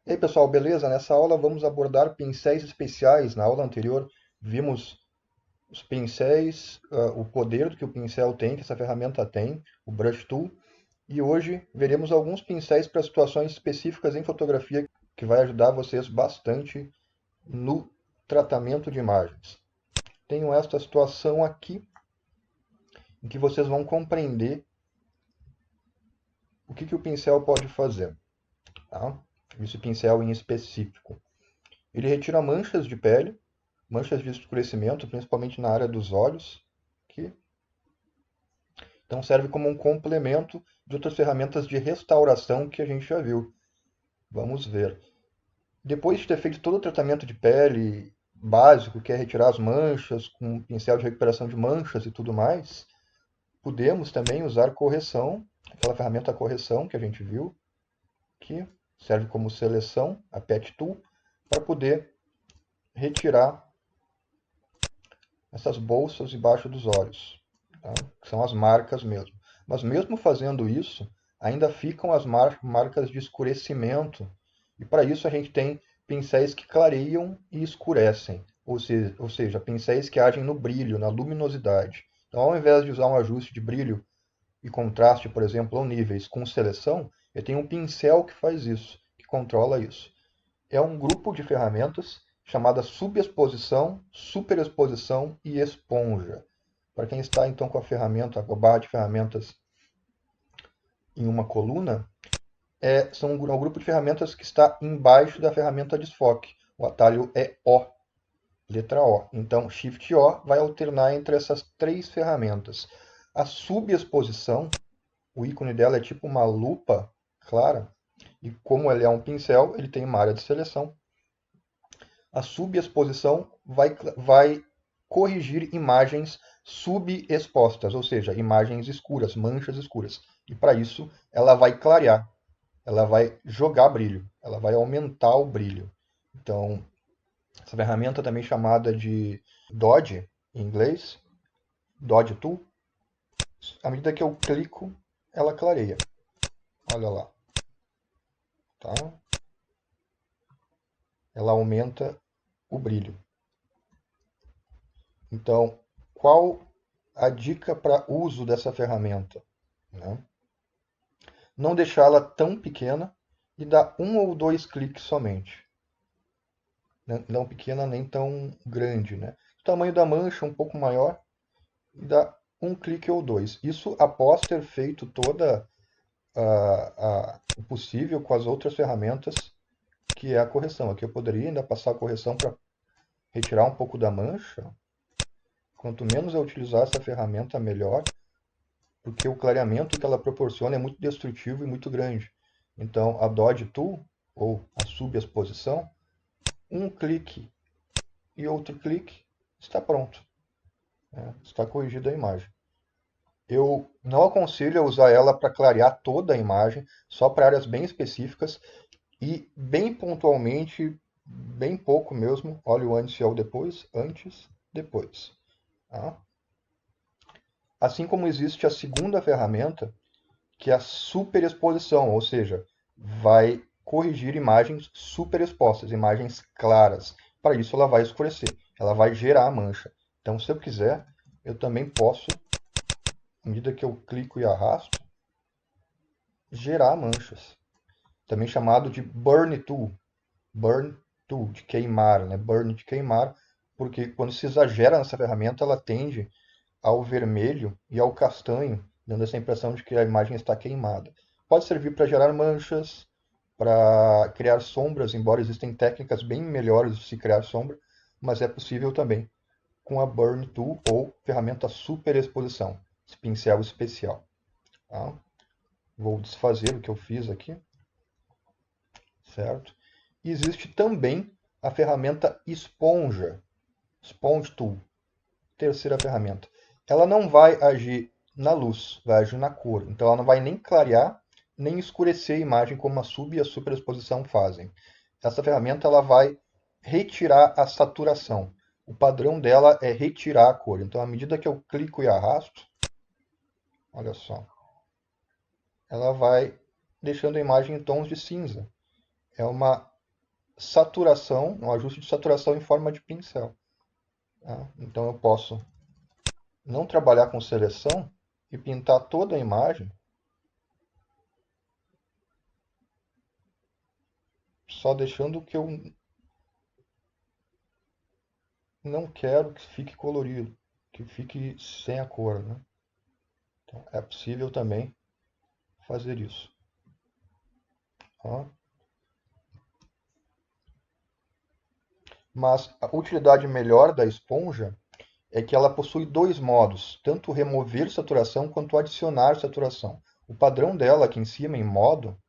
E aí, pessoal, beleza? Nessa aula vamos abordar pincéis especiais. Na aula anterior vimos os pincéis, o poder que o pincel tem, que essa ferramenta tem, o Brush Tool. E hoje veremos alguns pincéis para situações específicas em fotografia que vai ajudar vocês bastante no tratamento de imagens. Tenho esta situação aqui em que vocês vão compreender o que o pincel pode fazer. Tá? Esse pincel em específico. Ele retira manchas de pele, manchas de escurecimento, principalmente na área dos olhos, que então serve como um complemento de outras ferramentas de restauração que a gente já viu. Vamos ver. Depois de ter feito todo o tratamento de pele básico, que é retirar as manchas com um pincel de recuperação de manchas e tudo mais, podemos também usar correção, aquela ferramenta correção que a gente viu, que serve como seleção, a Pet Tool, para poder retirar essas bolsas debaixo dos olhos, tá? Que são as marcas mesmo. Mas mesmo fazendo isso, ainda ficam as marcas de escurecimento. E para isso a gente tem pincéis que clareiam e escurecem, ou seja, pincéis que agem no brilho, na luminosidade. Então, ao invés de usar um ajuste de brilho e contraste, por exemplo, ou níveis com seleção, eu tenho um pincel que faz isso, que controla isso. É um grupo de ferramentas chamada subexposição, superexposição e esponja. Para quem está então com a ferramenta, a barra de ferramentas em uma coluna, é um grupo de ferramentas que está embaixo da ferramenta desfoque. O atalho é O, letra O. Então, Shift O vai alternar entre essas três ferramentas. A subexposição, o ícone dela é tipo uma lupa clara, e como ele é um pincel, ele tem uma área de seleção. A subexposição vai corrigir imagens subexpostas, ou seja, imagens escuras, manchas escuras. E para isso, ela vai clarear, ela vai jogar brilho, ela vai aumentar o brilho. Então, essa ferramenta também chamada de Dodge, em inglês, Dodge Tool, à medida que eu clico, ela clareia. Olha lá, tá? Ela aumenta o brilho. Então, qual a dica para uso dessa ferramenta? Né? Não deixá-la tão pequena e dar um ou dois cliques somente. Não pequena nem tão grande. Né? O tamanho da mancha um pouco maior e dá um clique ou dois. Isso após ter feito toda o possível com as outras ferramentas que é a correção. Aqui eu poderia ainda passar a correção para retirar um pouco da mancha. Quanto menos eu utilizar essa ferramenta, melhor, porque o clareamento que ela proporciona é muito destrutivo e muito grande. Então, a Dodge Tool, ou a subexposição, um clique e outro clique, está pronto. Né? Está corrigida a imagem. Eu não aconselho a usar ela para clarear toda a imagem, só para áreas bem específicas e bem pontualmente, bem pouco mesmo. Olha o antes e o depois, antes, depois. Tá? Assim como existe a segunda ferramenta, que é a superexposição, ou seja, vai corrigir imagens superexpostas, imagens claras. Para isso, ela vai escurecer, ela vai gerar a mancha. Então, se eu quiser, eu também posso, à medida que eu clico e arrasto, gerar manchas. Também chamado de Burn Tool. Burn Tool, de queimar, né? Burn de queimar, porque quando se exagera nessa ferramenta, ela tende ao vermelho e ao castanho, dando essa impressão de que a imagem está queimada. Pode servir para gerar manchas, para criar sombras, embora existem técnicas bem melhores de se criar sombra, mas é possível também com a Burn Tool ou ferramenta superexposição, esse pincel especial. Tá? Vou desfazer o que eu fiz aqui, certo? E existe também a ferramenta esponja, Sponge Tool, terceira ferramenta. Ela não vai agir na luz, vai agir na cor. Então ela não vai nem clarear, nem escurecer a imagem como a sub e a superexposição fazem. Essa ferramenta ela vai retirar a saturação. O padrão dela é retirar a cor. Então, à medida que eu clico e arrasto, olha só, ela vai deixando a imagem em tons de cinza. É uma saturação, um ajuste de saturação em forma de pincel. Tá? Então eu posso não trabalhar com seleção e pintar toda a imagem só deixando o que eu não quero que fique colorido, que fique sem a cor, né? Então, é possível também fazer isso. Ó. Mas a utilidade melhor da esponja é que ela possui dois modos, tanto remover saturação quanto adicionar saturação. O padrão dela aqui em cima, em modo,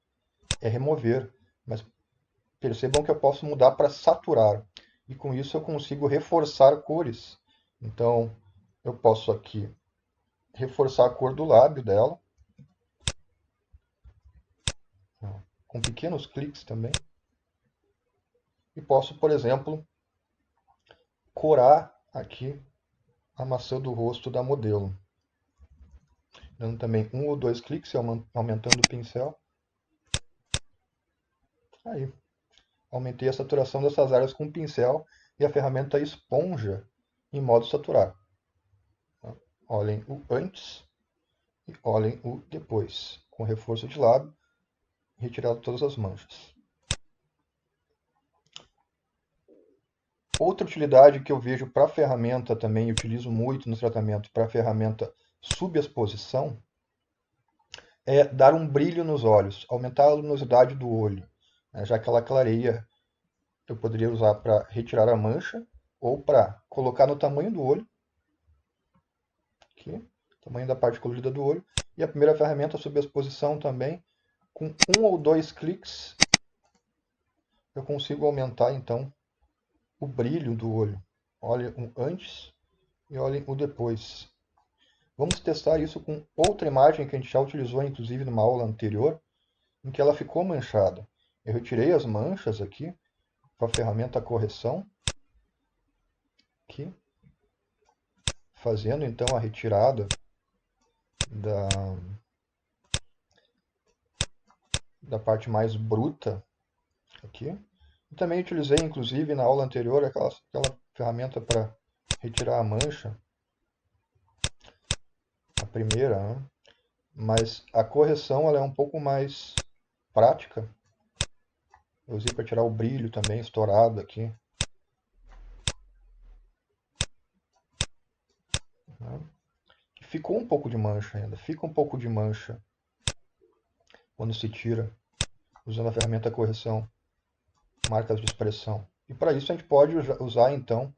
é remover, mas percebam que eu posso mudar para saturar. E com isso eu consigo reforçar cores. Então, eu posso aqui reforçar a cor do lábio dela, com pequenos cliques também. E posso, por exemplo, corar aqui a maçã do rosto da modelo. Dando também um ou dois cliques, aumentando o pincel. Aí, aumentei a saturação dessas áreas com o pincel e a ferramenta esponja em modo saturar. Olhem o antes e olhem o depois, com reforço de lábio, retirado todas as manchas. Outra utilidade que eu vejo para a ferramenta também, utilizo muito no tratamento para a ferramenta subexposição, é dar um brilho nos olhos, aumentar a luminosidade do olho, né, já que ela clareia. Eu poderia usar para retirar a mancha ou para colocar no tamanho do olho, aqui, tamanho da parte colorida do olho. E a primeira ferramenta, subexposição também, com um ou dois cliques, eu consigo aumentar então o brilho do olho. Olhem o antes e olhem o depois. Vamos testar isso com outra imagem que a gente já utilizou, inclusive, numa aula anterior, em que ela ficou manchada. Eu retirei as manchas aqui com a ferramenta correção, aqui, fazendo então a retirada da parte mais bruta aqui. E também utilizei, inclusive, na aula anterior, aquela ferramenta para retirar a mancha, a primeira, né? Mas a correção ela é um pouco mais prática. Eu usei para tirar o brilho também, estourado aqui. Né? Ficou um pouco de mancha ainda, fica um pouco de mancha quando se tira, usando a ferramenta correção, marcas de expressão. E para isso a gente pode usar então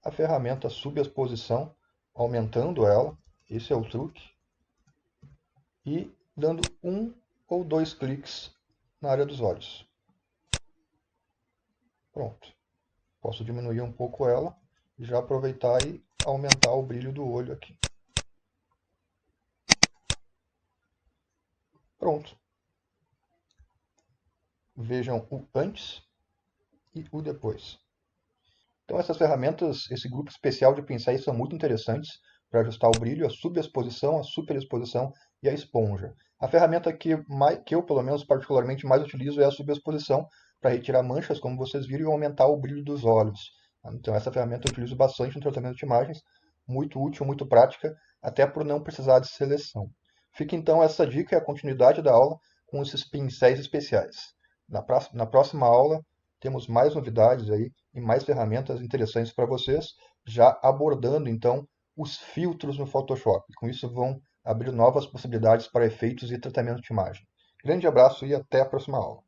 a ferramenta subexposição, aumentando ela, esse é o truque, e dando um ou dois cliques na área dos olhos. Pronto. Posso diminuir um pouco ela e já aproveitar e aumentar o brilho do olho aqui. Pronto. Vejam o antes e o depois. Então essas ferramentas, esse grupo especial de pincéis são muito interessantes para ajustar o brilho, a subexposição, a superexposição e a esponja. A ferramenta que eu, pelo menos, particularmente mais utilizo é a subexposição para retirar manchas, como vocês viram, e aumentar o brilho dos olhos. Então essa ferramenta eu utilizo bastante no tratamento de imagens, muito útil, muito prática, até por não precisar de seleção. Fica então essa dica e a continuidade da aula com esses pincéis especiais. Na próxima aula temos mais novidades aí e mais ferramentas interessantes para vocês, já abordando então os filtros no Photoshop. Com isso vão abrir novas possibilidades para efeitos e tratamento de imagem. Grande abraço e até a próxima aula.